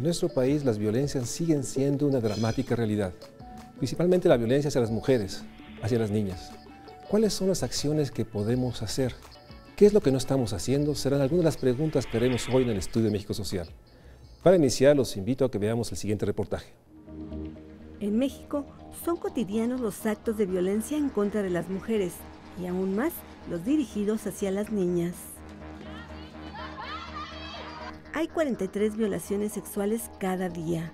En nuestro país las violencias siguen siendo una dramática realidad, principalmente la violencia hacia las mujeres, hacia las niñas. ¿Cuáles son las acciones que podemos hacer? ¿Qué es lo que no estamos haciendo? Serán algunas de las preguntas que haremos hoy en el Estudio de México Social. Para iniciar, los invito a que veamos el siguiente reportaje. En México son cotidianos los actos de violencia en contra de las mujeres y aún más los dirigidos hacia las niñas. Hay 43 violaciones sexuales cada día.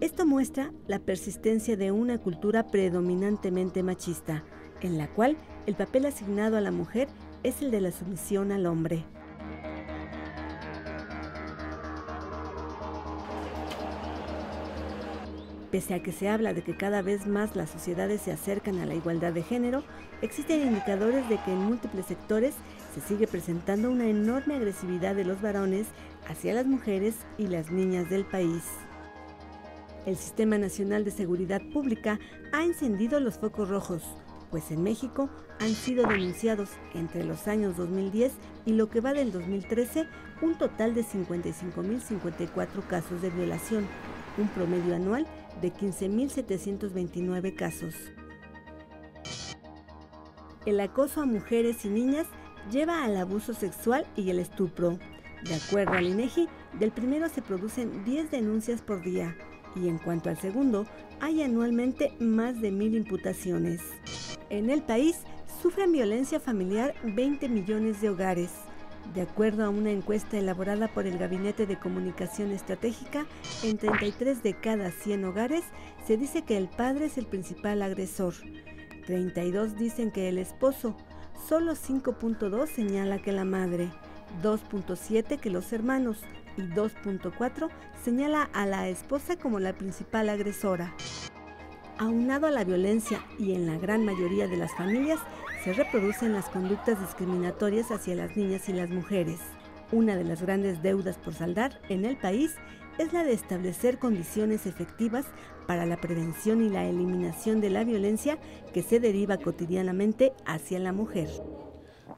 Esto muestra la persistencia de una cultura predominantemente machista, en la cual el papel asignado a la mujer es el de la sumisión al hombre. Pese a que se habla de que cada vez más las sociedades se acercan a la igualdad de género, existen indicadores de que en múltiples sectores se sigue presentando una enorme agresividad de los varones hacia las mujeres y las niñas del país. El Sistema Nacional de Seguridad Pública ha encendido los focos rojos, pues en México han sido denunciados entre los años 2010 y lo que va del 2013 un total de 55.054 casos de violación, un promedio anual de 15.729 casos. El acoso a mujeres y niñas lleva al abuso sexual y el estupro. De acuerdo al INEGI, del primero se producen 10 denuncias por día y en cuanto al segundo, hay anualmente más de 1,000 imputaciones. En el país sufren violencia familiar 20 millones de hogares. De acuerdo a una encuesta elaborada por el Gabinete de Comunicación Estratégica, en 33 de cada 100 hogares se dice que el padre es el principal agresor. 32 dicen que el esposo, solo 5.2 señala que la madre, 2.7 que los hermanos y 2.4 señala a la esposa como la principal agresora. Aunado a la violencia y en la gran mayoría de las familias, se reproducen las conductas discriminatorias hacia las niñas y las mujeres. Una de las grandes deudas por saldar en el país es la de establecer condiciones efectivas para la prevención y la eliminación de la violencia que se deriva cotidianamente hacia la mujer.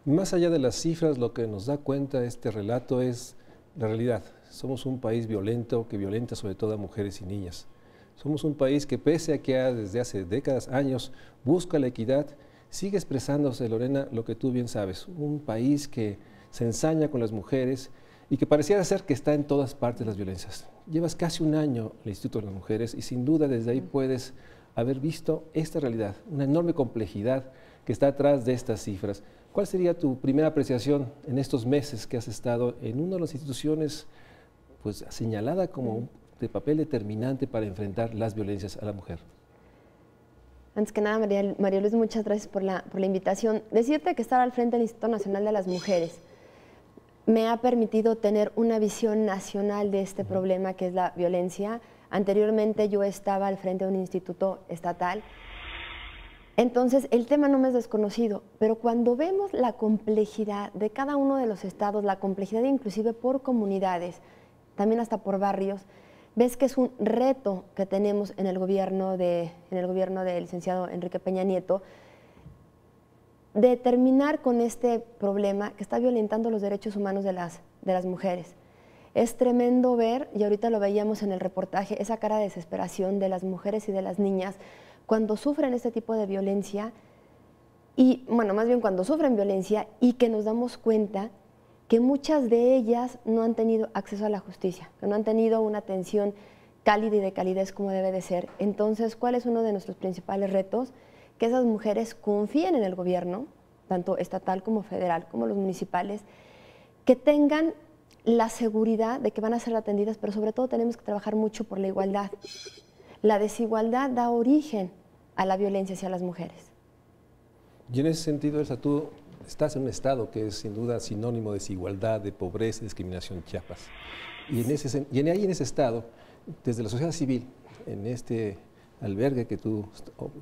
Más allá de las cifras, lo que nos da cuenta este relato es la realidad. Somos un país violento que violenta sobre todo a mujeres y niñas. Somos un país que pese a que desde hace décadas, años, busca la equidad, sigue expresándose, Lorena, lo que tú bien sabes, un país que se ensaña con las mujeres y que pareciera ser que está en todas partes las violencias. Llevas casi un año en el Instituto de las Mujeres y sin duda desde ahí puedes haber visto esta realidad, una enorme complejidad que está atrás de estas cifras. ¿Cuál sería tu primera apreciación en estos meses que has estado en una de las instituciones pues, señalada como de papel determinante para enfrentar las violencias a la mujer? Antes que nada, María Luz, muchas gracias por la invitación. Decirte que estar al frente del Instituto Nacional de las Mujeres me ha permitido tener una visión nacional de este problema que es la violencia. Anteriormente yo estaba al frente de un instituto estatal, entonces el tema no me es desconocido, pero cuando vemos la complejidad de cada uno de los estados, la complejidad inclusive por comunidades, también hasta por barrios, ves que es un reto que tenemos en el gobierno del licenciado Enrique Peña Nieto, de terminar con este problema que está violentando los derechos humanos de las mujeres. Es tremendo ver, y ahorita lo veíamos en el reportaje, esa cara de desesperación de las mujeres y de las niñas cuando sufren este tipo de violencia, y bueno, más bien cuando sufren violencia y que nos damos cuenta que muchas de ellas no han tenido acceso a la justicia, que no han tenido una atención cálida y de calidez como debe de ser. Entonces, ¿cuál es uno de nuestros principales retos? Que esas mujeres confíen en el gobierno, tanto estatal como federal, como los municipales, que tengan la seguridad de que van a ser atendidas, pero sobre todo tenemos que trabajar mucho por la igualdad. La desigualdad da origen a la violencia hacia las mujeres. Y en ese sentido, Elsa, tú estás en un estado que es sin duda sinónimo de desigualdad, de pobreza, de discriminación, Chiapas. Y ahí en ese estado, desde la sociedad civil, en este albergue que tú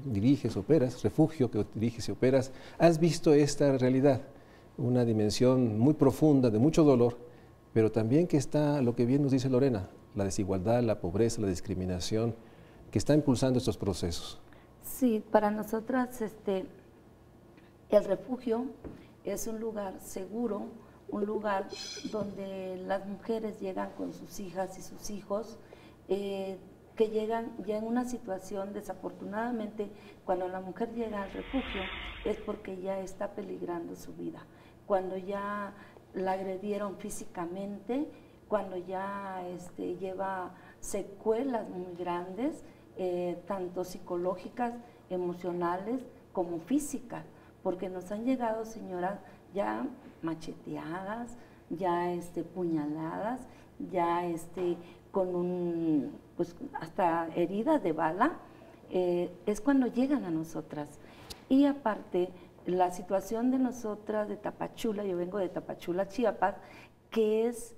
diriges, operas, refugio que diriges y operas, has visto esta realidad, una dimensión muy profunda, de mucho dolor, pero también que está, lo que bien nos dice Lorena, la desigualdad, la pobreza, la discriminación, que está impulsando estos procesos. Sí, para nosotras el refugio es un lugar seguro un lugar donde las mujeres llegan con sus hijas y sus hijos, que llegan ya en una situación, desafortunadamente, cuando la mujer llega al refugio es porque ya está peligrando su vida, cuando ya la agredieron físicamente, cuando ya lleva secuelas muy grandes, tanto psicológicas, emocionales como físicas, porque nos han llegado señoras ya macheteadas, ya puñaladas, ya con pues hasta heridas de bala, es cuando llegan a nosotras. Y aparte, la situación de nosotras de Tapachula, yo vengo de Tapachula, Chiapas, que es,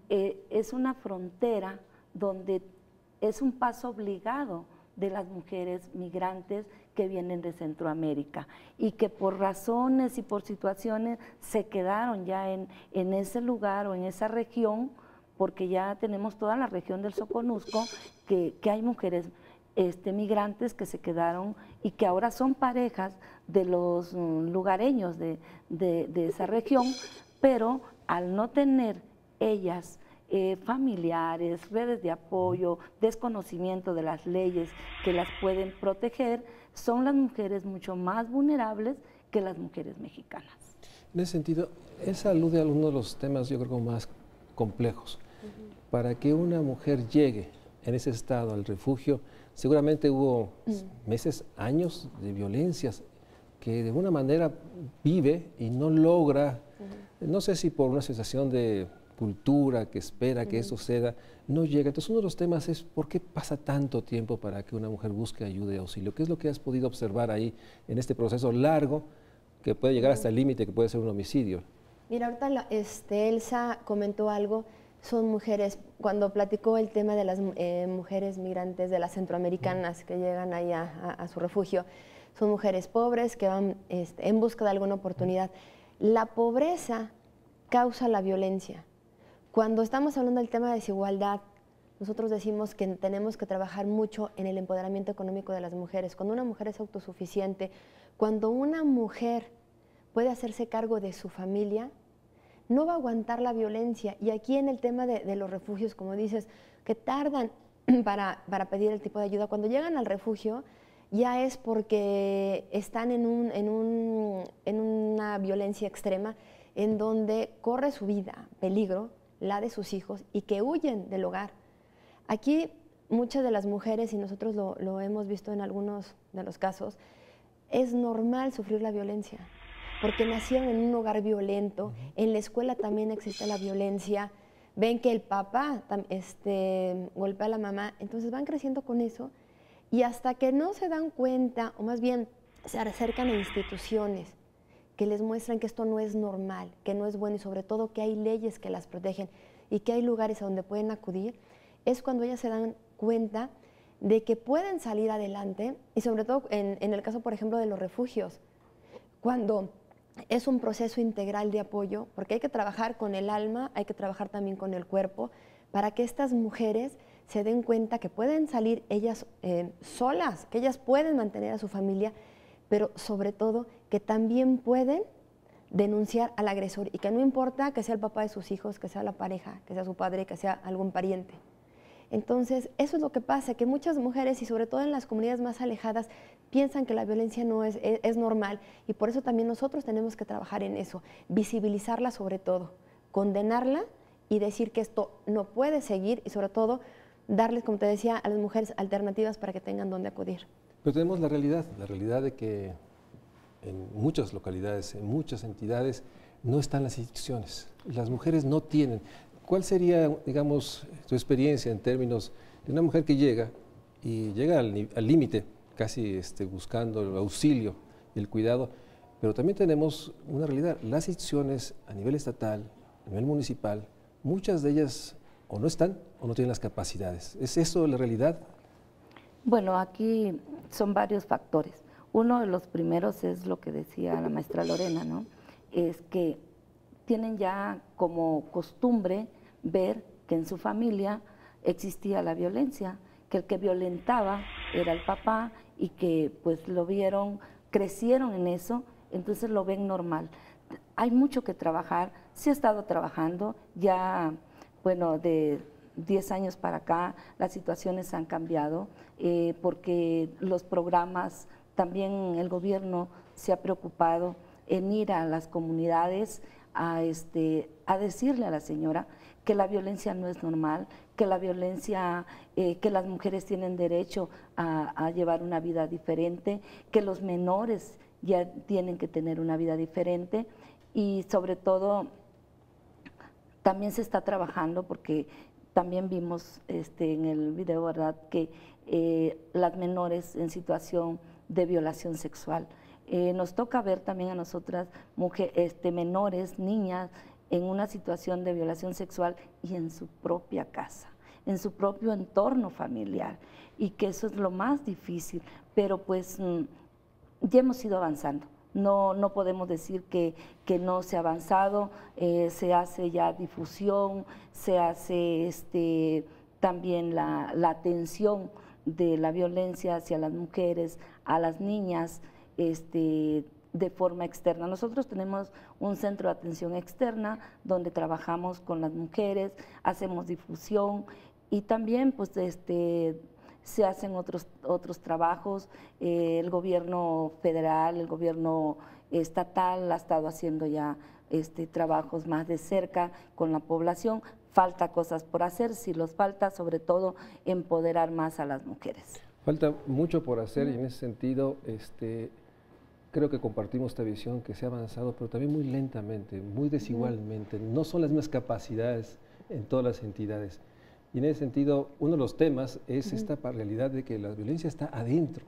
es una frontera donde es un paso obligado de las mujeres migrantes que vienen de Centroamérica y que por razones y por situaciones se quedaron ya en ese lugar o en esa región, porque ya tenemos toda la región del Soconusco, que hay mujeres migrantes que se quedaron y que ahora son parejas de los lugareños de esa región, pero al no tener ellas familiares, redes de apoyo, desconocimiento de las leyes que las pueden proteger, son las mujeres mucho más vulnerables que las mujeres mexicanas. En ese sentido, esa alude a uno de los temas, yo creo, más complejos. Para que una mujer llegue en ese estado al refugio, seguramente hubo meses, años de violencias que de alguna manera vive y no logra, no sé si por una sensación de cultura que espera que eso suceda, no llega. Entonces uno de los temas es ¿por qué pasa tanto tiempo para que una mujer busque ayuda y auxilio? ¿Qué es lo que has podido observar ahí en este proceso largo que puede llegar hasta el límite que puede ser un homicidio? Mira, ahorita Elsa comentó algo, son mujeres, cuando platicó el tema de las mujeres migrantes, de las centroamericanas que llegan ahí a su refugio, son mujeres pobres que van en busca de alguna oportunidad. La pobreza causa la violencia. Cuando estamos hablando del tema de desigualdad, nosotros decimos que tenemos que trabajar mucho en el empoderamiento económico de las mujeres. Cuando una mujer es autosuficiente, cuando una mujer puede hacerse cargo de su familia, no va a aguantar la violencia. Y aquí en el tema de los refugios, como dices, que tardan para pedir el tipo de ayuda, cuando llegan al refugio ya es porque están en una violencia extrema en donde corre su vida, peligro, la de sus hijos, y que huyen del hogar. Aquí muchas de las mujeres, y nosotros lo hemos visto en algunos de los casos, es normal sufrir la violencia, porque nacieron en un hogar violento, en la escuela también existe la violencia, ven que el papá golpea a la mamá, entonces van creciendo con eso, y hasta que no se dan cuenta, o más bien se acercan a instituciones que les muestran que esto no es normal, que no es bueno, y sobre todo que hay leyes que las protegen y que hay lugares a donde pueden acudir, es cuando ellas se dan cuenta de que pueden salir adelante, y sobre todo en el caso, por ejemplo, de los refugios, cuando es un proceso integral de apoyo, porque hay que trabajar con el alma, hay que trabajar también con el cuerpo, para que estas mujeres se den cuenta que pueden salir ellas solas, que ellas pueden mantener a su familia, pero sobre todo que también pueden denunciar al agresor, y que no importa que sea el papá de sus hijos, que sea la pareja, que sea su padre, que sea algún pariente. Entonces, eso es lo que pasa, que muchas mujeres, y sobre todo en las comunidades más alejadas, piensan que la violencia no es normal, y por eso también nosotros tenemos que trabajar en eso, visibilizarla sobre todo, condenarla y decir que esto no puede seguir, y sobre todo darles, como te decía, a las mujeres alternativas para que tengan dónde acudir. Pero tenemos la realidad de que en muchas localidades, en muchas entidades, no están las instituciones. Las mujeres no tienen. ¿Cuál sería, digamos, tu experiencia en términos de una mujer que llega y llega al límite, casi buscando el auxilio y el cuidado? Pero también tenemos una realidad. Las instituciones a nivel estatal, a nivel municipal, muchas de ellas o no están o no tienen las capacidades. ¿Es eso la realidad? Bueno, aquí son varios factores. Uno de los primeros es lo que decía la maestra Lorena, ¿no? Es que tienen ya como costumbre ver que en su familia existía la violencia, que el que violentaba era el papá, y que pues lo vieron, crecieron en eso, entonces lo ven normal. hay mucho que trabajar, se ha estado trabajando, ya, bueno, de 10 años para acá las situaciones han cambiado, porque los programas, también el gobierno se ha preocupado en ir a las comunidades a decirle a la señora que la violencia no es normal, que la violencia, que las mujeres tienen derecho a llevar una vida diferente, que los menores ya tienen que tener una vida diferente, y sobre todo también se está trabajando, porque también vimos en el video, ¿verdad?, que las menores en situación de violación sexual. Nos toca ver también a nosotras menores, niñas, en una situación de violación sexual y en su propia casa, en su propio entorno familiar, y que eso es lo más difícil, pero pues ya hemos ido avanzando. No podemos decir que no se ha avanzado, se hace ya difusión, se hace también la atención de la violencia hacia las mujeres, a las niñas, de forma externa. Nosotros tenemos un centro de atención externa donde trabajamos con las mujeres, hacemos difusión, y también pues se hacen otros trabajos. El gobierno federal, el gobierno estatal ha estado haciendo ya trabajos más de cerca con la población. Falta cosas por hacer, sí los falta, sobre todo empoderar más a las mujeres. Falta mucho por hacer, y en ese sentido creo que compartimos esta visión, que se ha avanzado, pero también muy lentamente, muy desigualmente. No son las mismas capacidades en todas las entidades. Y en ese sentido, uno de los temas es esta realidad de que la violencia está adentro,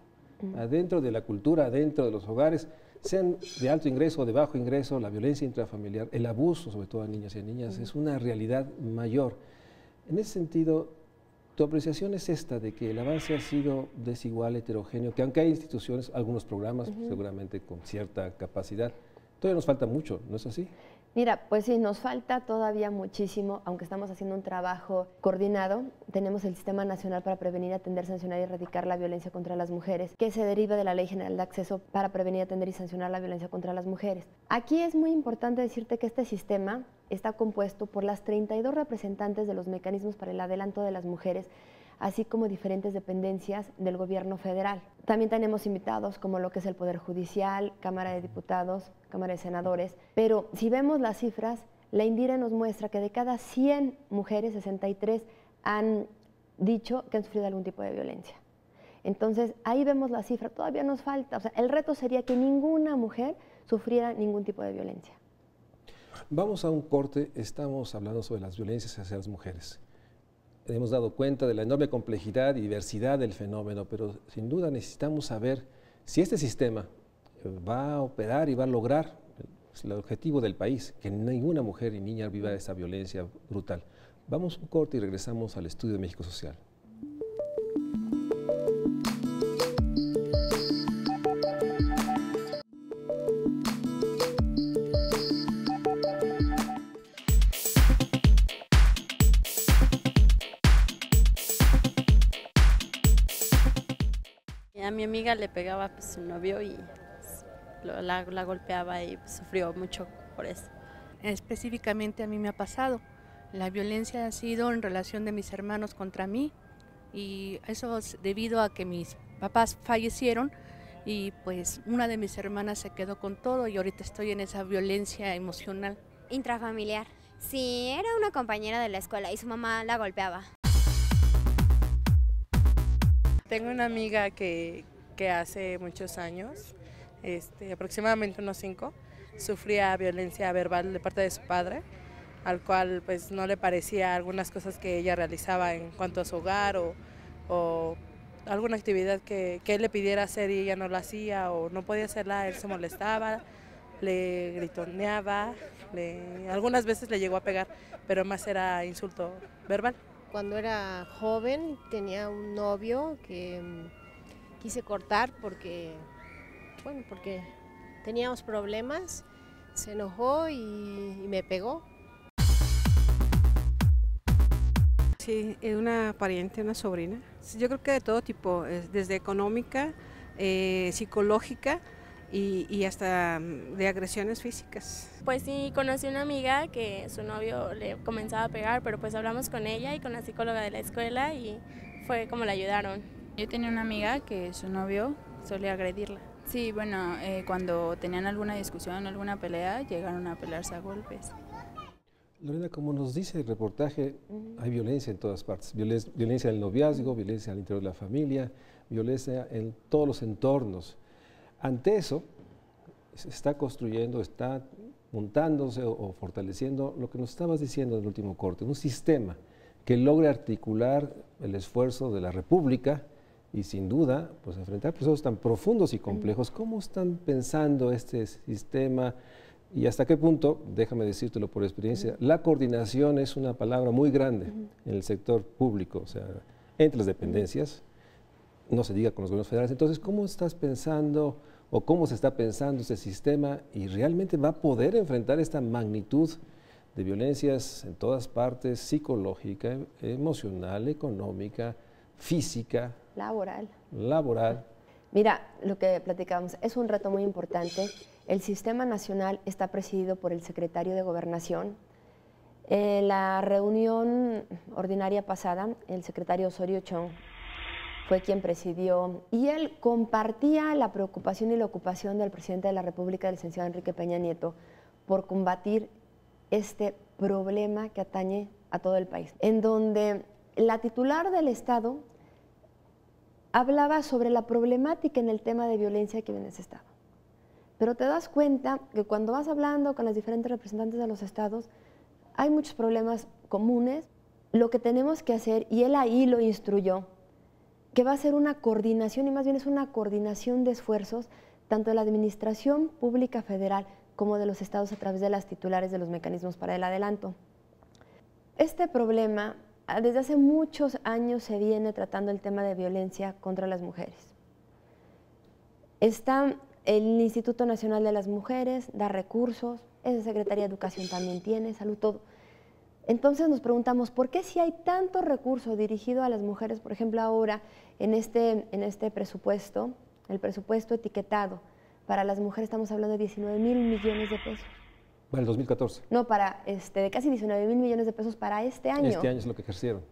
adentro de la cultura, adentro de los hogares, sean de alto ingreso o de bajo ingreso. La violencia intrafamiliar, el abuso, sobre todo a niñas y a niñas, es una realidad mayor. En ese sentido, tu apreciación es esta, de que el avance ha sido desigual, heterogéneo, que aunque hay instituciones, algunos programas, seguramente con cierta capacidad, todavía nos falta mucho, ¿no es así? Mira, pues sí, nos falta todavía muchísimo, aunque estamos haciendo un trabajo coordinado. Tenemos el Sistema Nacional para Prevenir, Atender, Sancionar y Erradicar la Violencia contra las Mujeres, que se deriva de la Ley General de Acceso para Prevenir, Atender y Sancionar la Violencia contra las Mujeres. Aquí es muy importante decirte que este sistema está compuesto por las 32 representantes de los mecanismos para el adelanto de las mujeres, así como diferentes dependencias del gobierno federal. También tenemos invitados como lo que es el Poder Judicial, Cámara de Diputados, Cámara de Senadores, pero si vemos las cifras, la INDIRE nos muestra que de cada 100 mujeres, 63 han dicho que han sufrido algún tipo de violencia. Entonces, ahí vemos la cifra, todavía nos falta. O sea, el reto sería que ninguna mujer sufriera ningún tipo de violencia. Vamos a un corte, estamos hablando sobre las violencias hacia las mujeres. Hemos dado cuenta de la enorme complejidad y diversidad del fenómeno, pero sin duda necesitamos saber si este sistema va a operar y va a lograr el objetivo del país, que ninguna mujer y niña viva esa violencia brutal. Vamos a un corte y regresamos al estudio de México Social. A mi amiga le pegaba pues, su novio y pues, la golpeaba y pues, sufrió mucho por eso. Específicamente a mí me ha pasado. La violencia ha sido en relación de mis hermanos contra mí, y eso es debido a que mis papás fallecieron y pues una de mis hermanas se quedó con todo y ahorita estoy en esa violencia emocional. Intrafamiliar. Sí, era una compañera de la escuela y su mamá la golpeaba. Tengo una amiga que hace muchos años, aproximadamente unos 5, sufría violencia verbal de parte de su padre, al cual pues no le parecía algunas cosas que ella realizaba en cuanto a su hogar o alguna actividad que él le pidiera hacer y ella no la hacía o no podía hacerla. Él se molestaba, le gritoneaba, algunas veces le llegó a pegar, pero más era insulto verbal. Cuando era joven tenía un novio que quise cortar porque teníamos problemas, se enojó y me pegó. Sí, una pariente, una sobrina. Yo creo que de todo tipo, desde económica, psicológica y hasta de agresiones físicas. Pues sí, conocí una amiga que su novio le comenzaba a pegar, pero pues hablamos con ella y con la psicóloga de la escuela y fue como la ayudaron. Yo tenía una amiga que su novio solía agredirla. Sí, bueno, cuando tenían alguna discusión, alguna pelea, llegaron a pelearse a golpes. Lorena, como nos dice el reportaje, hay violencia en todas partes. Violencia en el noviazgo, violencia al interior de la familia, violencia en todos los entornos. Ante eso, se está construyendo, está montándose o fortaleciendo lo que nos estabas diciendo en el último corte, un sistema que logre articular el esfuerzo de la República y sin duda, pues enfrentar procesos tan profundos y complejos. ¿Cómo están pensando este sistema y hasta qué punto, déjame decírtelo por experiencia, la coordinación es una palabra muy grande en el sector público, o sea, entre las dependencias, no se diga con los gobiernos federales. Entonces, ¿cómo estás pensando o cómo se está pensando este sistema y realmente va a poder enfrentar esta magnitud de violencias en todas partes, psicológica, emocional, económica, física, laboral? Mira, lo que platicábamos es un reto muy importante. El sistema nacional está presidido por el secretario de Gobernación. En la reunión ordinaria pasada, el secretario Osorio Chong fue quien presidió y él compartía la preocupación y la ocupación del presidente de la República, el licenciado Enrique Peña Nieto, por combatir este problema que atañe a todo el país, en donde la titular del Estado hablaba sobre la problemática en el tema de violencia que vive en ese Estado. Pero te das cuenta que cuando vas hablando con las diferentes representantes de los estados, hay muchos problemas comunes. Lo que tenemos que hacer, y él ahí lo instruyó, que va a ser una coordinación, y más bien es una coordinación de esfuerzos, tanto de la Administración Pública Federal como de los estados a través de las titulares de los mecanismos para el adelanto. Este problema, desde hace muchos años se viene tratando el tema de violencia contra las mujeres. Está el Instituto Nacional de las Mujeres, da recursos, esa Secretaría de Educación también tiene, salud, todo. Entonces nos preguntamos, ¿por qué si hay tanto recurso dirigido a las mujeres, por ejemplo ahora en este presupuesto, el presupuesto etiquetado para las mujeres, estamos hablando de 19,000 millones de pesos? Para el 2014. No, de casi 19,000 millones de pesos para este año. Este año es lo que ejercieron.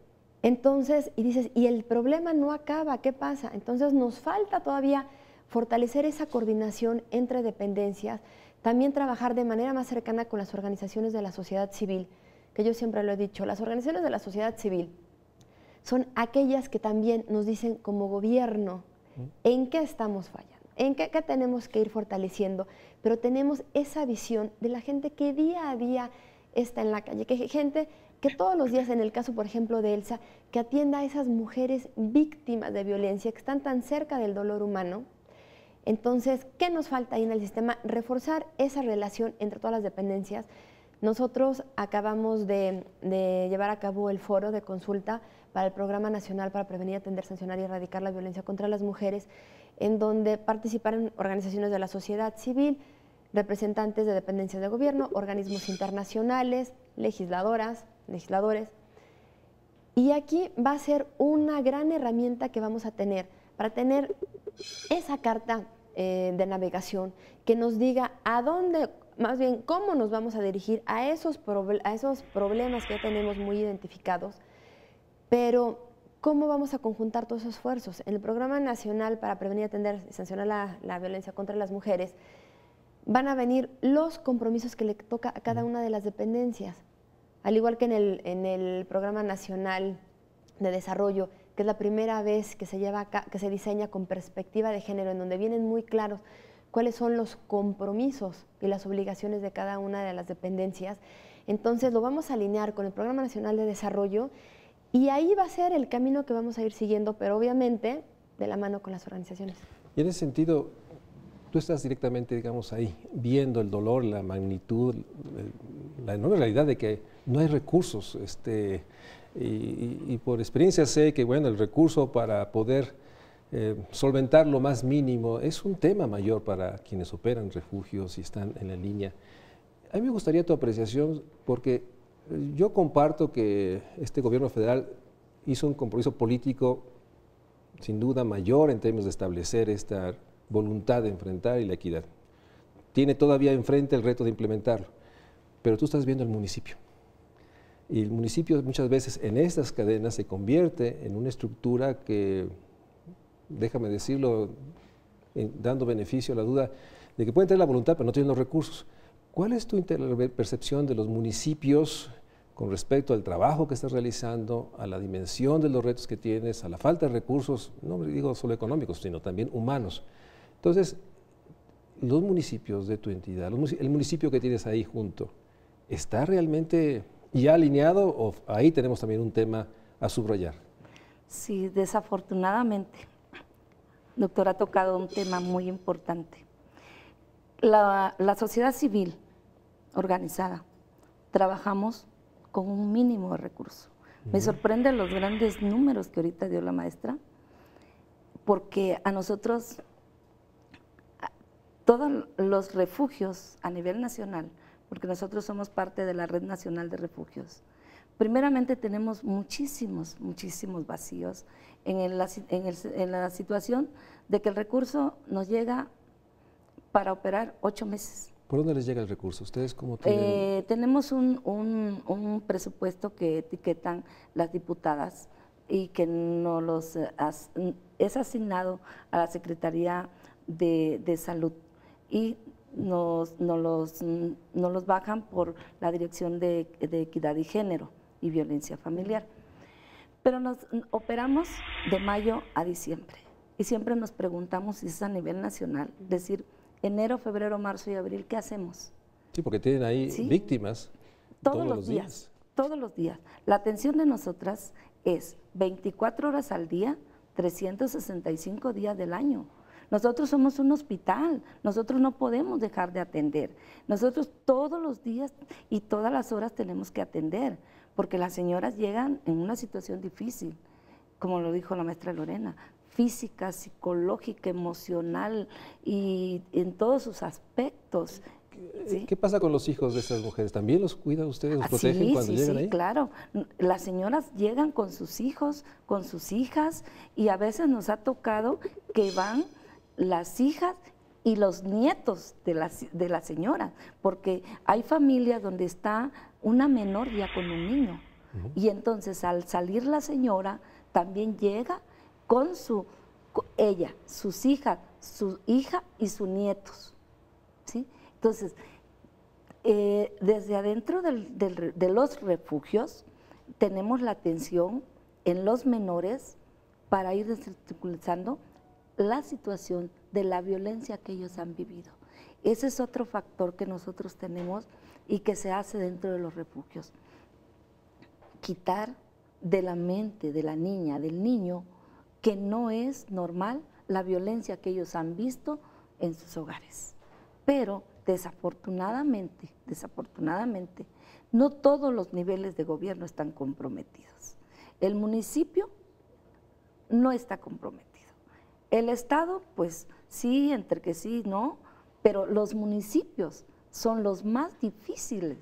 Entonces, y dices, y el problema no acaba, ¿qué pasa? Entonces nos falta todavía fortalecer esa coordinación entre dependencias, también trabajar de manera más cercana con las organizaciones de la sociedad civil, que yo siempre lo he dicho, las organizaciones de la sociedad civil son aquellas que también nos dicen como gobierno en qué estamos fallando, en qué tenemos que ir fortaleciendo, pero tenemos esa visión de la gente que día a día está en la calle, que gente que todos los días, en el caso por ejemplo de Elsa, que atienda a esas mujeres víctimas de violencia que están tan cerca del dolor humano. Entonces, ¿qué nos falta ahí en el sistema? Reforzar esa relación entre todas las dependencias. Nosotros acabamos de llevar a cabo el foro de consulta para el Programa Nacional para Prevenir, Atender, Sancionar y Erradicar la Violencia contra las Mujeres, en donde participaron organizaciones de la sociedad civil, representantes de dependencias de gobierno, organismos internacionales, legisladoras, legisladores. Y aquí va a ser una gran herramienta que vamos a tener para tener esa carta de navegación que nos diga a dónde, más bien cómo nos vamos a dirigir a esos problemas que ya tenemos muy identificados, pero cómo vamos a conjuntar todos esos esfuerzos. En el Programa Nacional para Prevenir, Atender y Sancionar la Violencia contra las Mujeres van a venir los compromisos que le toca a cada una de las dependencias, al igual que en el Programa Nacional de Desarrollo, que es la primera vez que se diseña con perspectiva de género, en donde vienen muy claros cuáles son los compromisos y las obligaciones de cada una de las dependencias. Entonces lo vamos a alinear con el Programa Nacional de Desarrollo y ahí va a ser el camino que vamos a ir siguiendo, pero obviamente de la mano con las organizaciones. Y en ese sentido, tú estás directamente, digamos, ahí, viendo el dolor, la magnitud, la enorme realidad de que no hay recursos, y por experiencia sé que, bueno, el recurso para poder solventar lo más mínimo es un tema mayor para quienes operan refugios y están en la línea. A mí me gustaría tu apreciación, porque yo comparto que este gobierno federal hizo un compromiso político sin duda mayor en términos de establecer esta voluntad de enfrentar y la equidad. tiene todavía enfrente el reto de implementarlo, pero tú estás viendo el municipio. Y el municipio muchas veces en estas cadenas se convierte en una estructura que, déjame decirlo, dando beneficio a la duda, de que pueden tener la voluntad pero no tienen los recursos. ¿Cuál es tu percepción de los municipios con respecto al trabajo que estás realizando, a la dimensión de los retos que tienes, a la falta de recursos, no digo solo económicos, sino también humanos? Entonces, los municipios de tu entidad, el municipio que tienes ahí junto, ¿está realmente ya alineado o ahí tenemos también un tema a subrayar? Sí, desafortunadamente, doctor, ha tocado un tema muy importante. La sociedad civil organizada, trabajamos con un mínimo de recursos. Me sorprenden los grandes números que ahorita dio la maestra, porque a nosotros, todos los refugios a nivel nacional, porque nosotros somos parte de la Red Nacional de Refugios, primeramente tenemos muchísimos vacíos en la situación de que el recurso nos llega para operar 8 meses. ¿Por dónde les llega el recurso? ¿Ustedes cómo tienen? Tenemos un presupuesto que etiquetan las diputadas y que es asignado a la Secretaría de Salud y nos los bajan por la Dirección de Equidad y Género y Violencia Familiar. Pero nos operamos de mayo a diciembre y siempre nos preguntamos si es a nivel nacional, decir, enero, febrero, marzo y abril, ¿qué hacemos? Sí, porque tienen ahí víctimas todos los días. Todos los días. La atención de nosotras es 24 horas al día, 365 días del año. Nosotros somos un hospital, nosotros no podemos dejar de atender. Nosotros todos los días y todas las horas tenemos que atender, porque las señoras llegan en una situación difícil, como lo dijo la maestra Lorena, física, psicológica, emocional y en todos sus aspectos. ¿Sí? ¿Qué pasa con los hijos de estas mujeres? ¿También los cuidan ustedes, los protegen cuando llegan ahí? Sí, claro. Las señoras llegan con sus hijos, con sus hijas y a veces nos ha tocado que van las hijas y los nietos de la señora, porque hay familias donde está una menor ya con un niño y entonces al salir la señora también llega con ella, sus hijas, su hija y sus nietos, ¿sí? Entonces, desde adentro de los refugios tenemos la atención en los menores para ir desarticulando la situación de la violencia que ellos han vivido. Ese es otro factor que nosotros tenemos y que se hace dentro de los refugios. Quitar de la mente de la niña, del niño, que no es normal la violencia que ellos han visto en sus hogares. Pero desafortunadamente, no todos los niveles de gobierno están comprometidos. El municipio no está comprometido. El Estado, pues sí, entre que sí, no, pero los municipios son los más difíciles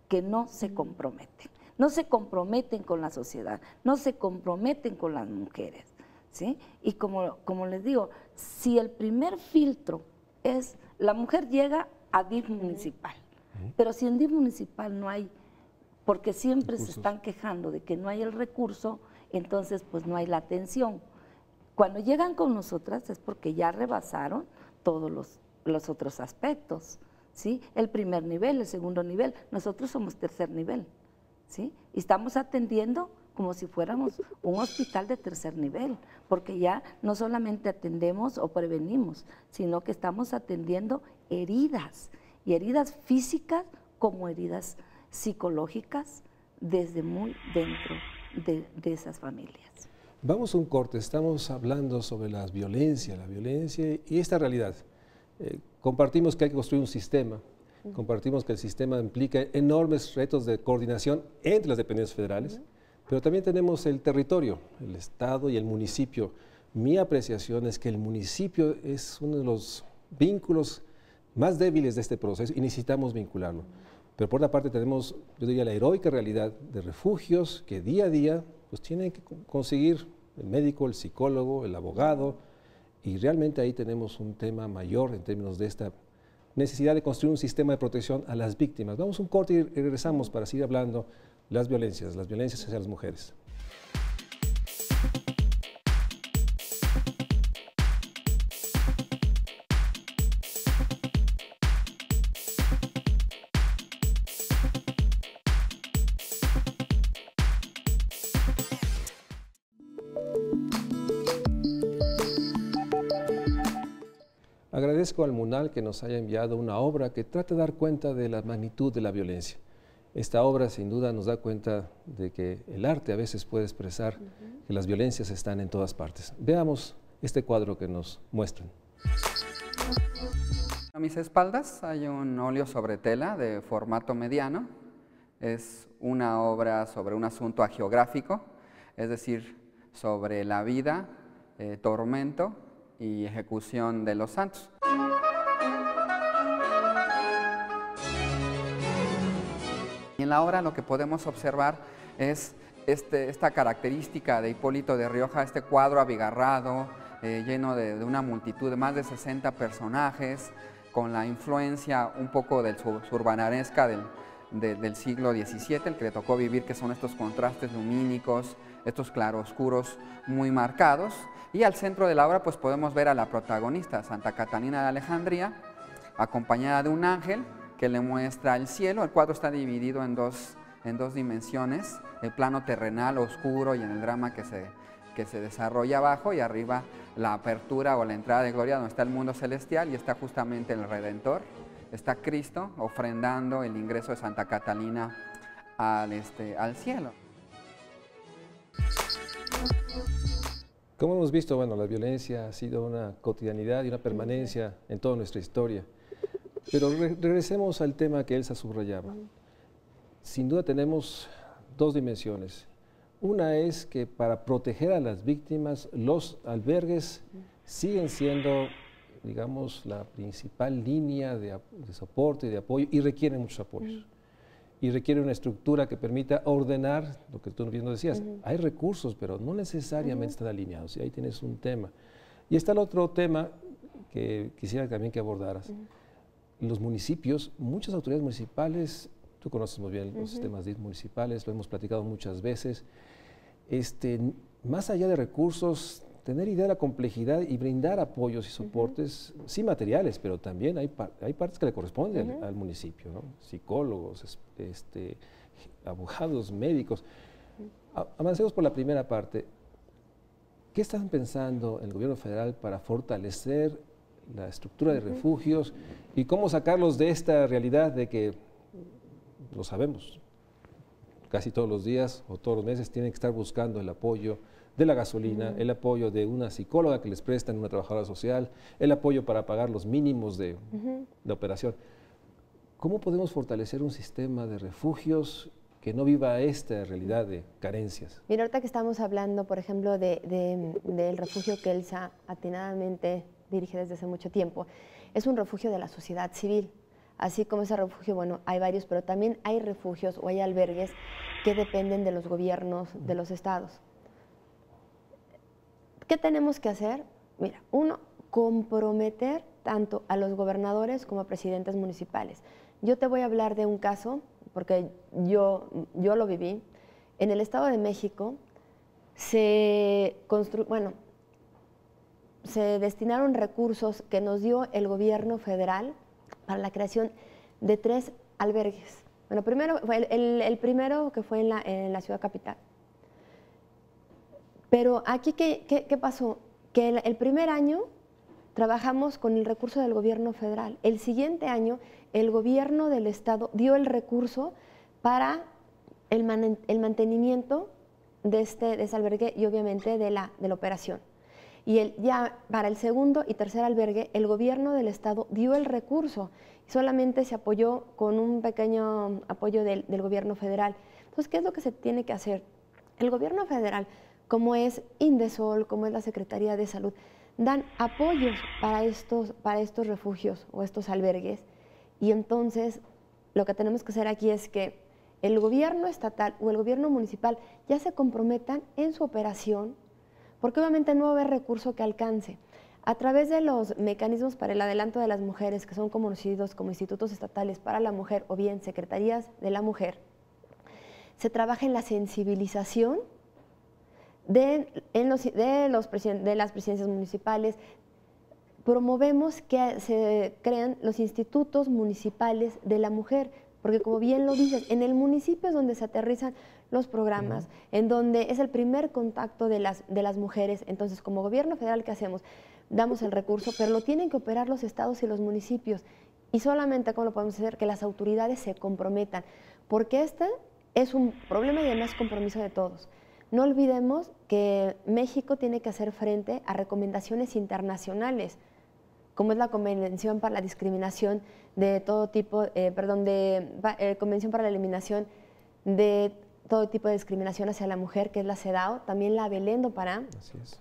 que no se comprometen. No se comprometen con la sociedad, no se comprometen con las mujeres. ¿Sí? Y como les digo, si el primer filtro es, la mujer llega a DIF municipal, pero si en DIF municipal no hay, porque siempre se están quejando de que no hay el recurso, entonces pues no hay la atención. Cuando llegan con nosotras es porque ya rebasaron todos los otros aspectos, ¿sí? El primer nivel, el segundo nivel, nosotros somos tercer nivel, ¿sí? Y estamos atendiendo como si fuéramos un hospital de tercer nivel, porque ya no solamente atendemos o prevenimos, sino que estamos atendiendo heridas, y heridas físicas como heridas psicológicas desde muy dentro de esas familias. Vamos a un corte, estamos hablando sobre la violencia y esta realidad. Compartimos que hay que construir un sistema, compartimos que el sistema implica enormes retos de coordinación entre las dependencias federales, pero también tenemos el territorio, el Estado y el municipio. Mi apreciación es que el municipio es uno de los vínculos más débiles de este proceso y necesitamos vincularlo. Pero por otra parte tenemos, yo diría, la heroica realidad de refugios que día a día pues tienen que conseguir el médico, el psicólogo, el abogado, y realmente ahí tenemos un tema mayor en términos de esta necesidad de construir un sistema de protección a las víctimas. Vamos a un corte y regresamos para seguir hablando de las violencias hacia las mujeres. Agradezco al MUNAL que nos haya enviado una obra que trata de dar cuenta de la magnitud de la violencia. Esta obra sin duda nos da cuenta de que el arte a veces puede expresar que las violencias están en todas partes. Veamos este cuadro que nos muestran. A mis espaldas hay un óleo sobre tela de formato mediano. Es una obra sobre un asunto hagiográfico, es decir, sobre la vida, tormento y ejecución de los santos. Y en la obra lo que podemos observar es esta característica de Hipólito de Rioja, este cuadro abigarrado, lleno de una multitud de más de 60 personajes, con la influencia un poco del urbanaresca del siglo XVII, el que le tocó vivir, que son estos contrastes lumínicos, estos claroscuros muy marcados. Y al centro de la obra pues podemos ver a la protagonista, Santa Catalina de Alejandría, acompañada de un ángel que le muestra el cielo. El cuadro está dividido en dos dimensiones, el plano terrenal oscuro y en el drama que se desarrolla abajo, y arriba la apertura o la entrada de gloria donde está el mundo celestial y está justamente el Redentor, está Cristo ofrendando el ingreso de Santa Catalina al cielo. Como hemos visto, bueno, la violencia ha sido una cotidianidad y una permanencia en toda nuestra historia. Pero regresemos al tema que Elsa subrayaba. Sin duda tenemos dos dimensiones. Una es que para proteger a las víctimas, los albergues siguen siendo, digamos, la principal línea de soporte y de apoyo, y requieren muchos apoyos. Y requiere una estructura que permita ordenar lo que tú bien decías. Hay recursos, pero no necesariamente están alineados, y ahí tienes un tema. Y está el otro tema que quisiera también que abordaras. Los municipios, muchas autoridades municipales, tú conoces muy bien los sistemas municipales, lo hemos platicado muchas veces, más allá de recursos, tener idea de la complejidad y brindar apoyos y soportes, sí materiales, pero también hay partes que le corresponden al municipio, ¿no? Psicólogos, abogados, médicos. Avancemos por la primera parte. ¿Qué están pensando en el gobierno federal para fortalecer la estructura de refugios y cómo sacarlos de esta realidad de que, lo sabemos, casi todos los días o todos los meses tienen que estar buscando el apoyo de la gasolina, el apoyo de una psicóloga que les prestan, una trabajadora social, el apoyo para pagar los mínimos de operación? ¿Cómo podemos fortalecer un sistema de refugios que no viva esta realidad de carencias? Mira, ahorita que estamos hablando, por ejemplo, del refugio que Elsa atinadamente dirige desde hace mucho tiempo, es un refugio de la sociedad civil. Así como ese refugio, bueno, hay varios, pero también hay refugios o hay albergues que dependen de los gobiernos de los estados. ¿Qué tenemos que hacer? Mira, uno, comprometer tanto a los gobernadores como a presidentes municipales. Yo te voy a hablar de un caso, porque yo lo viví. En el Estado de México se destinaron recursos que nos dio el gobierno federal para la creación de 3 albergues. Bueno, primero fue el primero que fue en la ciudad capital. Pero aquí, ¿qué pasó? Que el primer año trabajamos con el recurso del gobierno federal. El siguiente año, el gobierno del estado dio el recurso para el mantenimiento de ese albergue y obviamente de la operación. Y ya para el segundo y tercer albergue, el gobierno del estado dio el recurso. Solamente se apoyó con un pequeño apoyo del gobierno federal. Entonces, ¿qué es lo que se tiene que hacer? El gobierno federal, como es Indesol, como es la Secretaría de Salud, dan apoyos para estos refugios o estos albergues. Y entonces, lo que tenemos que hacer aquí es que el gobierno estatal o el gobierno municipal ya se comprometan en su operación, porque obviamente no va a haber recurso que alcance. A través de los mecanismos para el adelanto de las mujeres, que son conocidos como institutos estatales para la mujer o bien secretarías de la mujer, se trabaja en la sensibilización de las presidencias municipales. Promovemos que se crean los institutos municipales de la mujer, porque como bien lo dices, en el municipio es donde se aterrizan los programas, en donde es el primer contacto de las mujeres. Entonces, como gobierno federal, ¿qué hacemos? Damos el recurso, pero lo tienen que operar los estados y los municipios. Y solamente, ¿cómo lo podemos hacer? Que las autoridades se comprometan, porque este es un problema y además compromiso de todos. No olvidemos que México tiene que hacer frente a recomendaciones internacionales, como es la Convención para la Discriminación de todo tipo, Convención para la Eliminación de todo tipo de discriminación hacia la mujer, que es la CEDAW, también la Belén do Pará. Así es.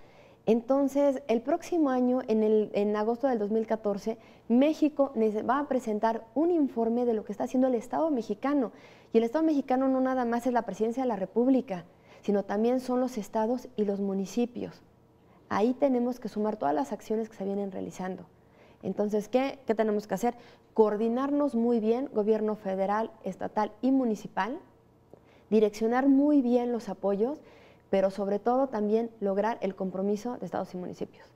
Entonces, el próximo año, en agosto del 2014, México va a presentar un informe de lo que está haciendo el Estado mexicano. Y el Estado mexicano no nada más es la Presidencia de la República, sino también son los estados y los municipios. Ahí tenemos que sumar todas las acciones que se vienen realizando. Entonces, ¿qué tenemos que hacer? Coordinarnos muy bien, gobierno federal, estatal y municipal, direccionar muy bien los apoyos, pero sobre todo también lograr el compromiso de estados y municipios.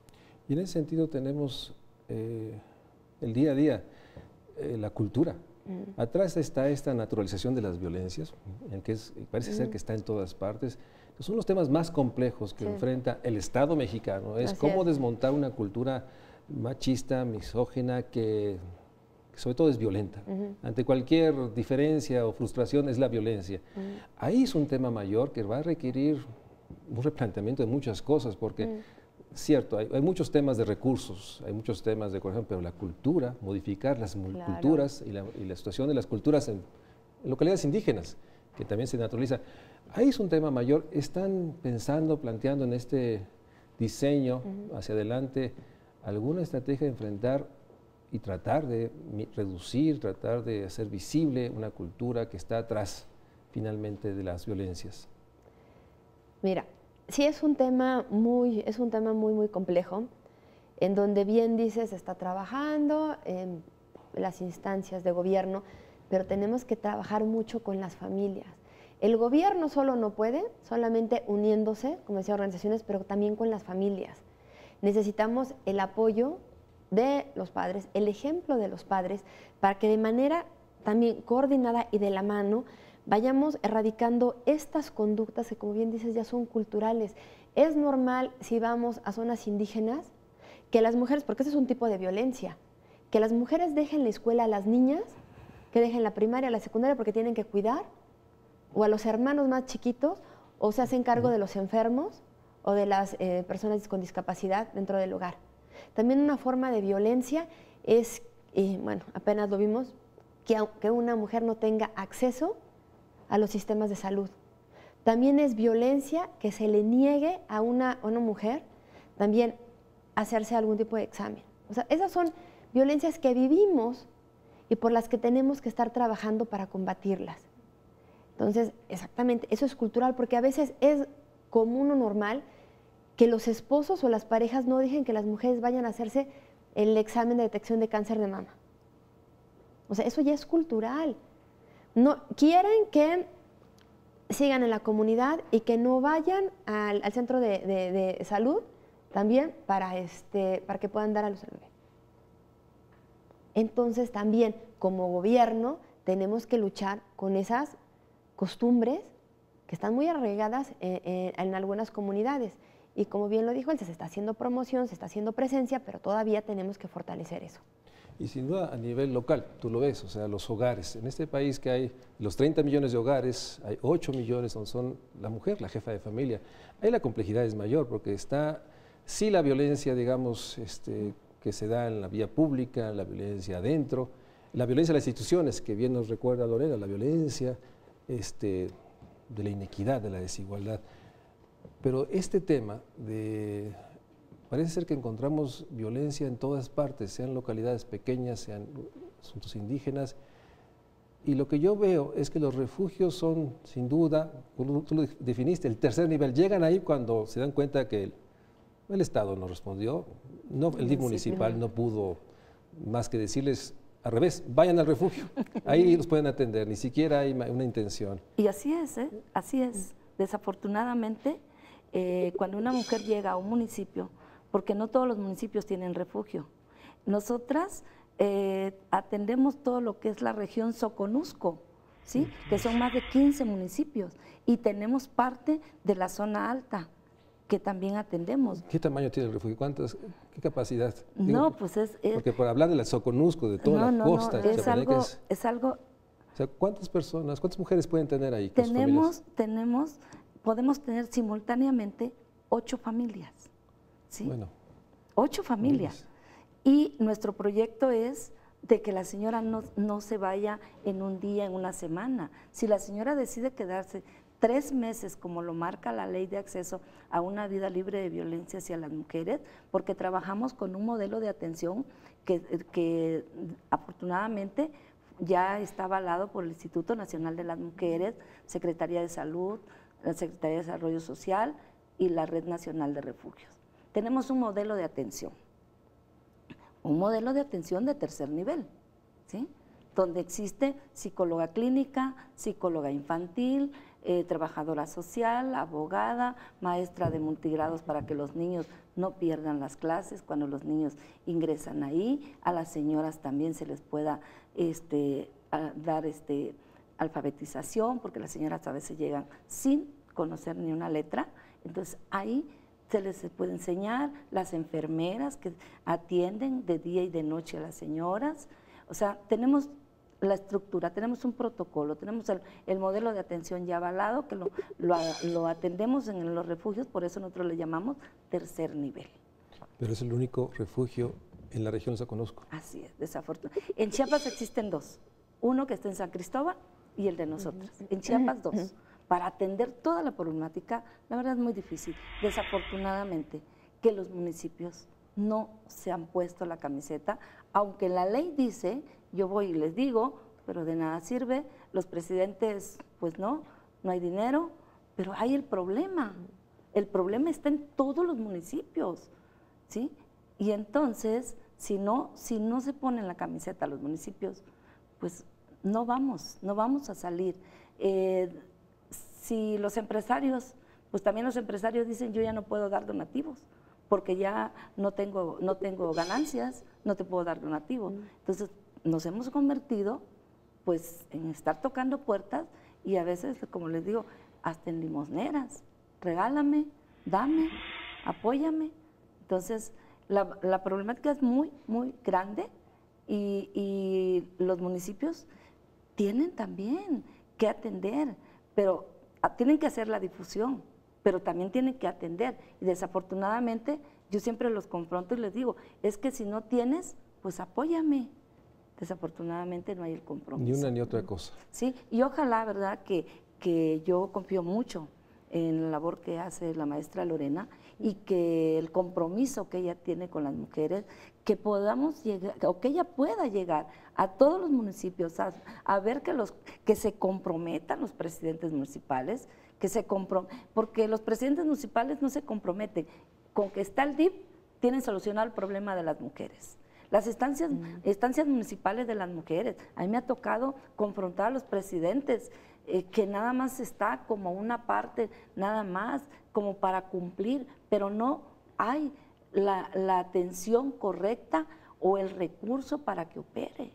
Y en ese sentido tenemos el día a día, la cultura. Atrás está esta naturalización de las violencias, en que parece ser que está en todas partes. Son los temas más complejos que enfrenta el Estado mexicano, es cómo desmontar una cultura machista, misógina, que sobre todo es violenta. Ante cualquier diferencia o frustración es la violencia. Ahí es un tema mayor que va a requerir un replanteamiento de muchas cosas, porque cierto, hay muchos temas de recursos, hay muchos temas de corazón, pero la cultura, modificar las culturas y la situación de las culturas en localidades indígenas, que también se naturaliza. Ahí es un tema mayor. ¿Están pensando, planteando en este diseño hacia adelante alguna estrategia de enfrentar y tratar de reducir, tratar de hacer visible una cultura que está atrás finalmente de las violencias? Mira, sí es un tema muy complejo, en donde bien dices, se está trabajando en las instancias de gobierno, pero tenemos que trabajar mucho con las familias. El gobierno solo no puede, solamente uniéndose, como decía, organizaciones, pero también con las familias. Necesitamos el apoyo de los padres, el ejemplo de los padres, para que de manera también coordinada y de la mano vayamos erradicando estas conductas que, como bien dices, ya son culturales. Es normal, si vamos a zonas indígenas, que las mujeres, porque ese es un tipo de violencia, que las mujeres dejen la escuela a las niñas, que dejen la primaria, la secundaria, porque tienen que cuidar, o a los hermanos más chiquitos, o se hacen cargo de los enfermos o de las personas con discapacidad dentro del hogar. También una forma de violencia es, bueno, apenas lo vimos, que una mujer no tenga acceso a los sistemas de salud. También es violencia que se le niegue a una mujer también hacerse algún tipo de examen. O sea, esas son violencias que vivimos y por las que tenemos que estar trabajando para combatirlas. Entonces, exactamente, eso es cultural, porque a veces es común o normal que los esposos o las parejas no dejen que las mujeres vayan a hacerse el examen de detección de cáncer de mama. O sea, eso ya es cultural. No, quieren que sigan en la comunidad y que no vayan al centro de salud también para que puedan dar a luz al bebé. Entonces también como gobierno tenemos que luchar con esas costumbres que están muy arraigadas en algunas comunidades. Y como bien lo dijo él, se está haciendo promoción, se está haciendo presencia, pero todavía tenemos que fortalecer eso. Y sin duda a nivel local, tú lo ves, o sea, los hogares. En este país que hay los 30 millones de hogares, hay 8 millones donde son la mujer, la jefa de familia. Ahí la complejidad es mayor porque está, sí, la violencia, digamos, que se da en la vía pública, la violencia adentro, la violencia de las instituciones, que bien nos recuerda Lorena, la violencia de la inequidad, de la desigualdad. Pero este tema parece ser que encontramos violencia en todas partes, sean localidades pequeñas, sean asuntos indígenas, y lo que yo veo es que los refugios son, sin duda, como tú lo definiste, el tercer nivel. Llegan ahí cuando se dan cuenta que El Estado no respondió, no, el DIF municipal no pudo más que decirles al revés, vayan al refugio, ahí los pueden atender, ni siquiera hay una intención. Y así es, así es. Desafortunadamente, cuando una mujer llega a un municipio, porque no todos los municipios tienen refugio, nosotras atendemos todo lo que es la región Soconusco, ¿sí? Que son más de 15 municipios, y tenemos parte de la zona alta, que también atendemos. ¿Qué tamaño tiene el refugio? ¿Qué capacidad? No, pues es... Porque por hablar de la Soconusco, de toda la costa, es algo... O sea, ¿cuántas personas, cuántas mujeres pueden tener ahí? Podemos tener simultáneamente 8 familias, ¿sí? Bueno. 8 familias. Y nuestro proyecto es de que la señora no se vaya en un día, en una semana. Si la señora decide quedarse 3 meses, como lo marca la Ley de Acceso a una Vida Libre de Violencia hacia las Mujeres, porque trabajamos con un modelo de atención que afortunadamente ya está avalado por el Instituto Nacional de las Mujeres, Secretaría de Salud, la Secretaría de Desarrollo Social y la Red Nacional de Refugios. Tenemos un modelo de atención de tercer nivel, ¿sí? Donde existe psicóloga clínica, psicóloga infantil, trabajadora social, abogada, maestra de multigrados para que los niños no pierdan las clases cuando los niños ingresan ahí. A las señoras también se les pueda dar alfabetización, porque las señoras a veces llegan sin conocer ni una letra. Entonces ahí se les puede enseñar, las enfermeras que atienden de día y de noche a las señoras. O sea, tenemos la estructura, tenemos un protocolo, tenemos el modelo de atención ya avalado, que lo atendemos en los refugios, por eso nosotros le llamamos tercer nivel. Pero es el único refugio en la región Soconusco. Así es, desafortunadamente. En Chiapas existen 2, uno que está en San Cristóbal y el de nosotros. En Chiapas 2. Para atender toda la problemática, la verdad es muy difícil. Desafortunadamente, que los municipios no se han puesto la camiseta, aunque la ley dice, yo voy y les digo, pero de nada sirve, los presidentes, pues no hay dinero, pero hay el problema está en todos los municipios, ¿sí? Y entonces, si no se ponen la camiseta los municipios, pues no vamos a salir. Si los empresarios, pues también los empresarios dicen, yo ya no puedo dar donativos, porque ya no tengo ganancias, no te puedo dar donativo. Entonces, nos hemos convertido pues en estar tocando puertas y a veces, como les digo, hasta en limosneras. Regálame, dame, apóyame. Entonces, la problemática es muy, muy grande y los municipios tienen también que atender, pero tienen que hacer la difusión, pero también tienen que atender. Y desafortunadamente, yo siempre los confronto y les digo, es que si no tienes, pues apóyame. Desafortunadamente no hay el compromiso. Ni una ni otra cosa. Sí, y ojalá, ¿verdad?, que yo confío mucho en la labor que hace la maestra Lorena y que el compromiso que ella tiene con las mujeres, que podamos llegar, o que ella pueda llegar a todos los municipios, a ver que se comprometan los presidentes municipales, porque los presidentes municipales no se comprometen. Con que está el DIF, tienen solucionado el problema de las mujeres. Las estancias municipales de las mujeres, a mí me ha tocado confrontar a los presidentes, que nada más está como una parte, nada más, como para cumplir, pero no hay la atención correcta o el recurso para que opere.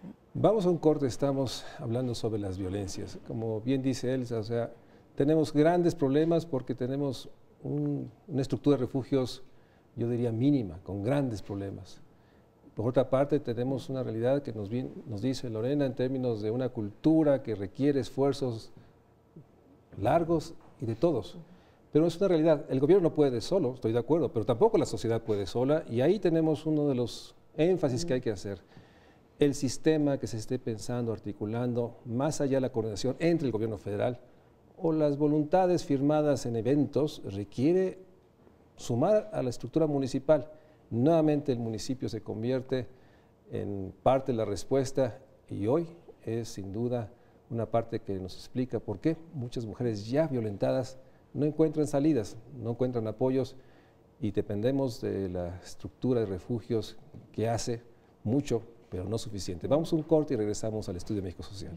¿Sí? Vamos a un corte, estamos hablando sobre las violencias. Como bien dice Elsa, o sea, tenemos grandes problemas porque tenemos una estructura de refugios, yo diría mínima, con grandes problemas. Por otra parte, tenemos una realidad que nos dice Lorena en términos de una cultura que requiere esfuerzos largos y de todos. Pero es una realidad. El gobierno no puede solo, estoy de acuerdo, pero tampoco la sociedad puede sola, y ahí tenemos uno de los énfasis que hay que hacer. El sistema que se esté pensando, articulando, más allá de la coordinación entre el gobierno federal o las voluntades firmadas en eventos, requiere sumar a la estructura municipal. Nuevamente el municipio se convierte en parte de la respuesta y hoy es sin duda una parte que nos explica por qué muchas mujeres ya violentadas no encuentran salidas, no encuentran apoyos y dependemos de la estructura de refugios que hace mucho, pero no suficiente. Vamos a un corte y regresamos al Estudio México Social.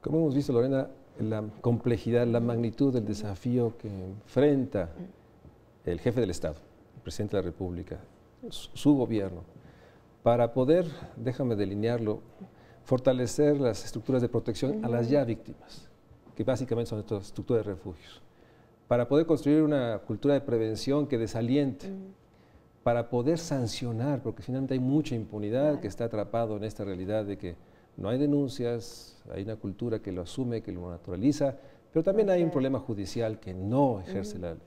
Como hemos visto, Lorena, la complejidad, la magnitud del desafío que enfrenta el jefe del Estado, el presidente de la República, su gobierno, para poder, déjame delinearlo, fortalecer las estructuras de protección a las ya víctimas, que básicamente son estas estructuras de refugios, para poder construir una cultura de prevención que desaliente, para poder sancionar, porque finalmente hay mucha impunidad que está atrapado en esta realidad de que no hay denuncias, hay una cultura que lo asume, que lo naturaliza, pero también hay un problema judicial que no ejerce la ley.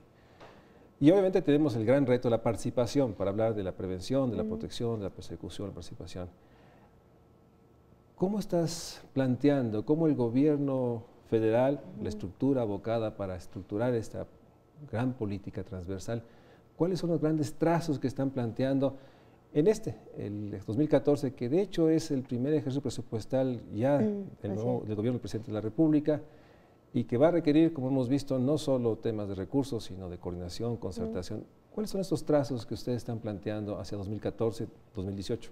Y obviamente tenemos el gran reto de la participación para hablar de la prevención, de la protección, de la persecución, la participación. ¿Cómo estás planteando, cómo el gobierno federal, la estructura abocada para estructurar esta gran política transversal, cuáles son los grandes trazos que están planteando en el 2014, que de hecho es el primer ejercicio presupuestal ya del gobierno del presidente de la República y que va a requerir, como hemos visto, no solo temas de recursos, sino de coordinación, concertación? ¿Cuáles son estos trazos que ustedes están planteando hacia 2014-2018?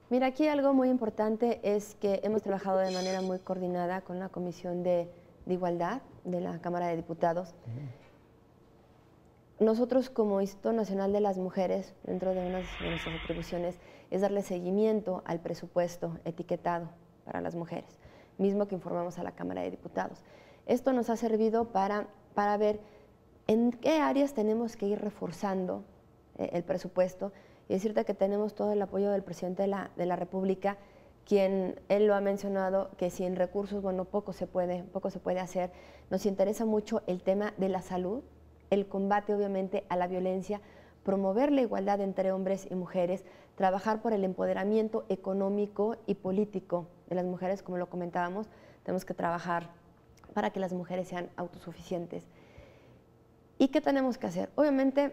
Mira, aquí algo muy importante es que hemos trabajado de manera muy coordinada con la Comisión de Igualdad de la Cámara de Diputados. Nosotros como Instituto Nacional de las Mujeres, dentro de una de nuestras atribuciones, es darle seguimiento al presupuesto etiquetado para las mujeres, mismo que informamos a la Cámara de Diputados. Esto nos ha servido para ver en qué áreas tenemos que ir reforzando el presupuesto y decirte que tenemos todo el apoyo del presidente de la República, quien él lo ha mencionado, que sin recursos, bueno, poco se puede hacer. Nos interesa mucho el tema de la salud, el combate obviamente a la violencia, promover la igualdad entre hombres y mujeres, trabajar por el empoderamiento económico y político de las mujeres, como lo comentábamos. Tenemos que trabajar para que las mujeres sean autosuficientes. ¿Y qué tenemos que hacer? Obviamente,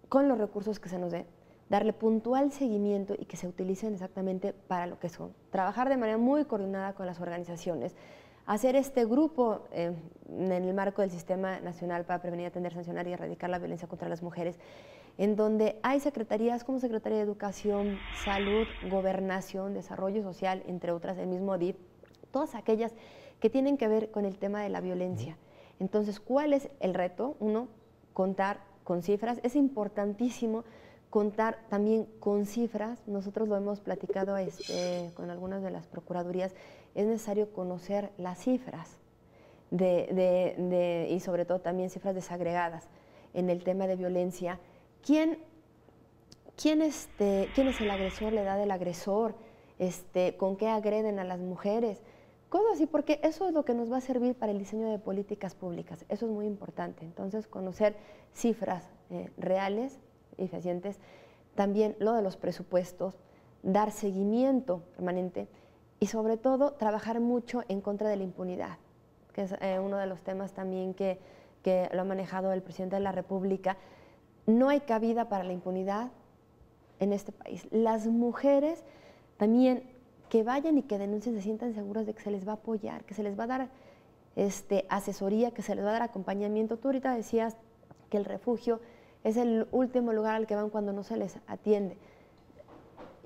con los recursos que se nos den, darle puntual seguimiento y que se utilicen exactamente para lo que son. Trabajar de manera muy coordinada con las organizaciones, hacer este grupo en el marco del Sistema Nacional para Prevenir, Atender, Sancionar y Erradicar la Violencia contra las Mujeres, en donde hay secretarías como Secretaría de Educación, Salud, Gobernación, Desarrollo Social, entre otras, el mismo DIF, todas aquellas que tienen que ver con el tema de la violencia. Entonces, ¿cuál es el reto? Uno, contar con cifras. Es importantísimo contar también con cifras. Nosotros lo hemos platicado con algunas de las procuradurías. Es necesario conocer las cifras y sobre todo también cifras desagregadas en el tema de violencia. ¿Quién es el agresor, la edad del agresor? ¿Con qué agreden a las mujeres? Cosas así, porque eso es lo que nos va a servir para el diseño de políticas públicas. Eso es muy importante. Entonces, conocer cifras reales y fehacientes. También lo de los presupuestos, dar seguimiento permanente y sobre todo trabajar mucho en contra de la impunidad, que es uno de los temas también que lo ha manejado el presidente de la República. No hay cabida para la impunidad en este país. Las mujeres también que vayan y que denuncien, se sientan seguras de que se les va a apoyar, que se les va a dar asesoría, que se les va a dar acompañamiento. Tú ahorita decías que el refugio es el último lugar al que van cuando no se les atiende.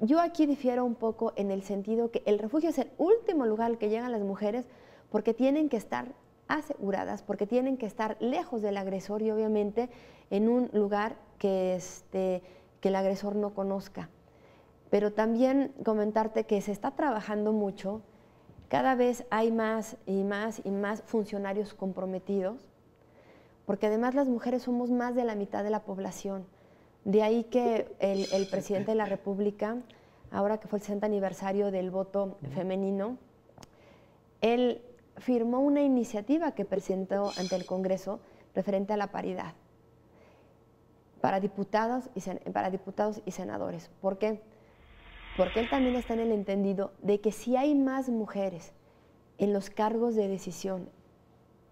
Yo aquí difiero un poco en el sentido que el refugio es el último lugar al que llegan las mujeres porque tienen que estar aseguradas, porque tienen que estar lejos del agresor y obviamente en un lugar que el agresor no conozca. Pero también comentarte que se está trabajando mucho, cada vez hay más y más y más funcionarios comprometidos, porque además las mujeres somos más de la mitad de la población. De ahí que el presidente de la República, ahora que fue el 60 aniversario del voto femenino, él firmó una iniciativa que presentó ante el Congreso referente a la paridad. para diputados y senadores. ¿Por qué? Porque él también está en el entendido de que si hay más mujeres en los cargos de decisión,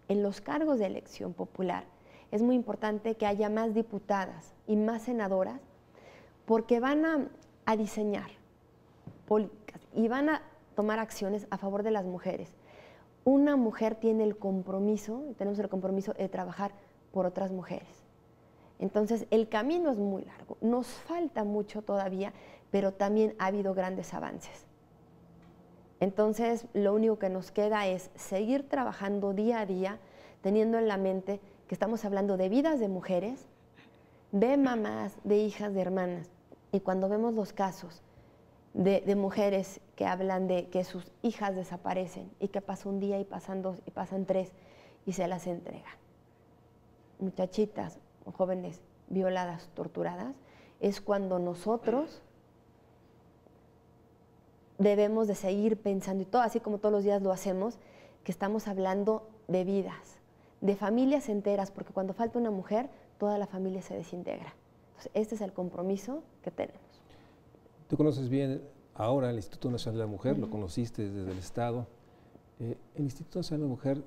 en los cargos de elección popular, es muy importante que haya más diputadas y más senadoras, porque van a diseñar políticas y van a tomar acciones a favor de las mujeres. Una mujer tiene el compromiso, tenemos el compromiso de trabajar por otras mujeres. Entonces, el camino es muy largo, nos falta mucho todavía, pero también ha habido grandes avances. Entonces, lo único que nos queda es seguir trabajando día a día, teniendo en la mente que estamos hablando de vidas de mujeres, de mamás, de hijas, de hermanas. Y cuando vemos los casos de mujeres que hablan de que sus hijas desaparecen y que pasa un día y pasan 2 y pasan 3 y se las entregan. Muchachitas o jóvenes violadas, torturadas, es cuando nosotros debemos de seguir pensando, y todo, así como todos los días lo hacemos, que estamos hablando de vidas, de familias enteras, porque cuando falta una mujer, toda la familia se desintegra. Entonces, este es el compromiso que tenemos. Tú conoces bien ahora el Instituto Nacional de la Mujer, lo conociste desde el Estado. El Instituto Nacional de la Mujer,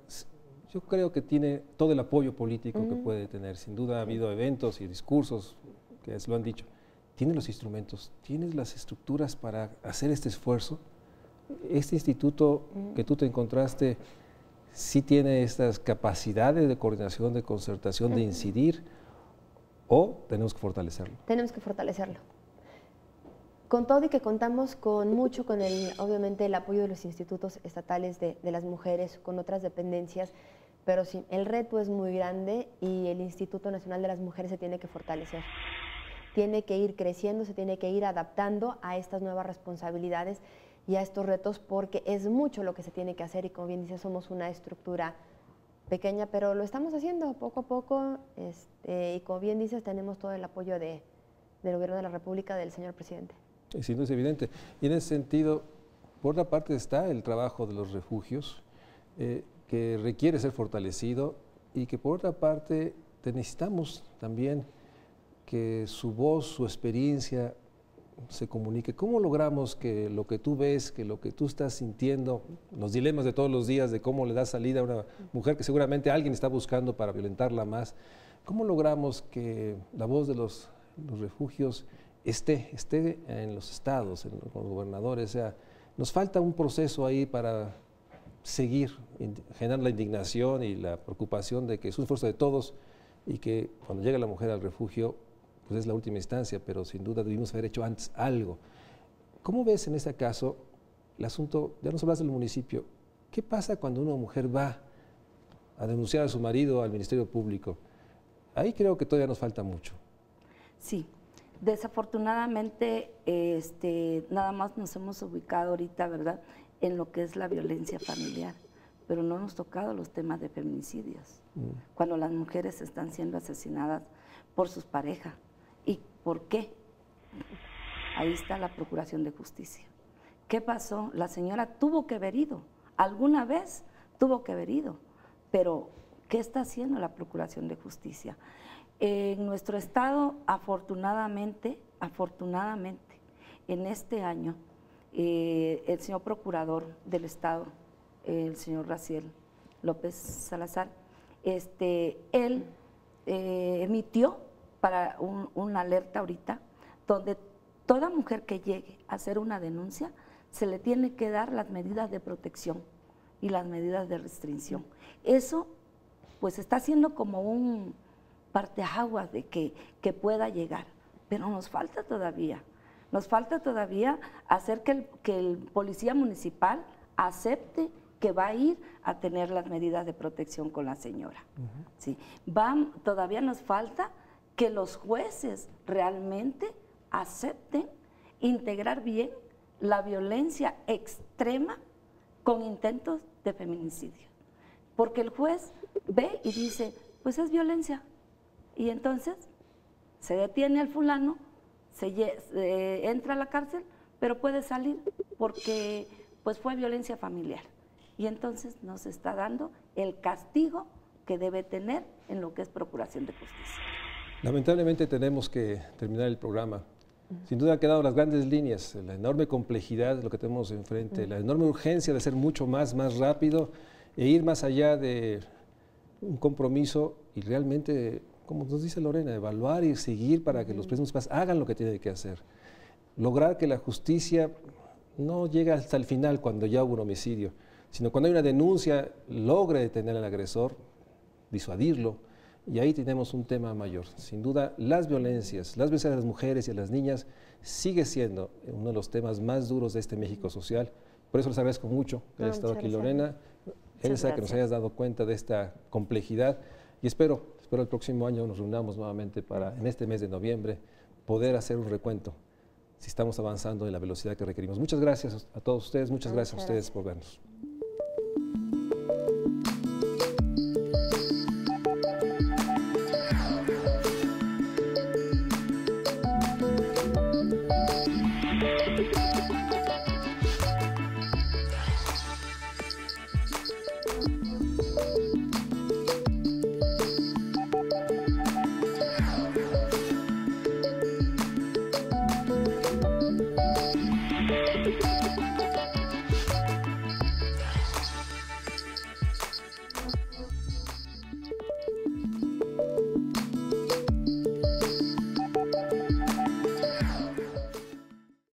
yo creo que tiene todo el apoyo político que puede tener. Sin duda ha habido eventos y discursos que lo han dicho. ¿Tienes los instrumentos? ¿Tienes las estructuras para hacer este esfuerzo? ¿Este instituto que tú te encontraste sí tiene estas capacidades de coordinación, de concertación, de incidir? ¿O tenemos que fortalecerlo? Tenemos que fortalecerlo. Con todo y que contamos con mucho, con obviamente el apoyo de los institutos estatales de las mujeres, con otras dependencias, pero sí, el reto es muy grande y el Instituto Nacional de las Mujeres se tiene que fortalecer. Tiene que ir creciendo, se tiene que ir adaptando a estas nuevas responsabilidades y a estos retos, porque es mucho lo que se tiene que hacer y, como bien dice, somos una estructura pequeña, pero lo estamos haciendo poco a poco y, como bien dices, tenemos todo el apoyo del Gobierno de la República, del señor presidente. Sí, no es evidente. Y en ese sentido, por una parte está el trabajo de los refugios, que requiere ser fortalecido, y que por otra parte necesitamos también que su voz, su experiencia se comunique. ¿Cómo logramos que lo que tú ves, que lo que tú estás sintiendo, los dilemas de todos los días de cómo le da salida a una mujer que seguramente alguien está buscando para violentarla más, cómo logramos que la voz de los refugios esté en los estados, en los gobernadores? O sea, nos falta un proceso ahí para seguir generando la indignación y la preocupación de que es un esfuerzo de todos y que cuando llega la mujer al refugio, pues es la última instancia, pero sin duda debimos haber hecho antes algo. ¿Cómo ves en este caso el asunto? Ya nos hablas del municipio. ¿Qué pasa cuando una mujer va a denunciar a su marido al Ministerio Público? Ahí creo que todavía nos falta mucho. Sí, desafortunadamente nada más nos hemos ubicado ahorita, ¿verdad?, en lo que es la violencia familiar, pero no hemos tocado los temas de feminicidios, cuando las mujeres están siendo asesinadas por sus parejas. ¿Y por qué? Ahí está la Procuración de Justicia. ¿Qué pasó? La señora tuvo que haber ido, alguna vez tuvo que haber ido, pero ¿qué está haciendo la Procuración de Justicia? En nuestro estado, afortunadamente, en este año, el señor procurador del estado, el señor Raciel López Salazar, él emitió para una alerta ahorita, donde toda mujer que llegue a hacer una denuncia, se le tiene que dar las medidas de protección y las medidas de restricción. Eso, pues, está siendo como un parteaguas de que pueda llegar, pero nos falta todavía hacer que el policía municipal acepte que va a ir a tener las medidas de protección con la señora. ¿Sí? Todavía nos falta que los jueces realmente acepten integrar bien la violencia extrema con intentos de feminicidio, porque el juez ve y dice, pues es violencia, y entonces se detiene al fulano, entra a la cárcel, pero puede salir porque pues fue violencia familiar. Y entonces nos está dando el castigo que debe tener en lo que es Procuración de Justicia. Lamentablemente tenemos que terminar el programa. Sin duda han quedado las grandes líneas, la enorme complejidad de lo que tenemos enfrente, la enorme urgencia de ser mucho más rápido e ir más allá de un compromiso y realmente, como nos dice Lorena, evaluar y seguir para que los presos municipales hagan lo que tienen que hacer. Lograr que la justicia no llegue hasta el final cuando ya hubo un homicidio, sino cuando hay una denuncia, logre detener al agresor, disuadirlo. Y ahí tenemos un tema mayor. Sin duda, las violencias a las mujeres y a las niñas sigue siendo uno de los temas más duros de este México social. Por eso les agradezco mucho que hayas estado aquí, Lorena, Elsa, que nos hayas dado cuenta de esta complejidad. Y espero el próximo año nos reunamos nuevamente para, en este mes de noviembre, poder hacer un recuento si estamos avanzando en la velocidad que requerimos. Muchas gracias a todos ustedes, muchas gracias a ustedes por vernos.